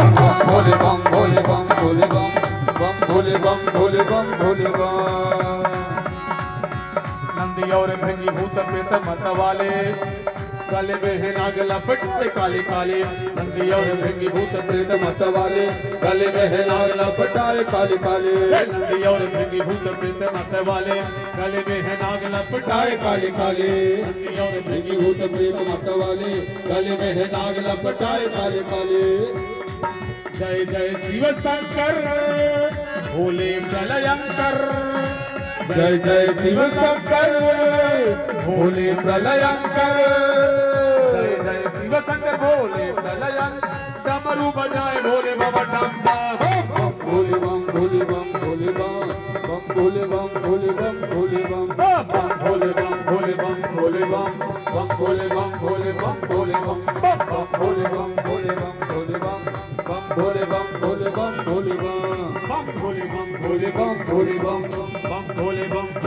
भोले बम भोले बम भोले बम बम भोले बम भोले बम भोले बम। नंदी और भृंगी भूत प्रेत मत वाले गले में है नाग लपटाए काले काले। नंदी और भृंगी भूत प्रेत मत वाले गले में है नाग लपटाए काले काले। नंदी और भृंगी भूत प्रेत मत वाले गले में है नाग लपटाए काले काले। नंदी और भृंगी भूत प्रेत मत वाले गले में है नाग लपटाए काले काले। जय जय शिव शंकर भोले प्रलयंकर। जय जय शिव शंकर भोले प्रलयंकर। जय जय शिव शंकर भोले प्रलयंकर। डमरू बजाए भोले बाबा डम डम। भोले बम भोले बम भोले बम बम भोले बम भोले बम भोले बम बम भोले बम भोले बम भोले बम बम भोले बम भोले बम भोले बम बम भोले बम भोले बम भोले बम बम भोले बम भोले बम भोले बम बम भोले बम भोले बम भोले बम बम भोले बम।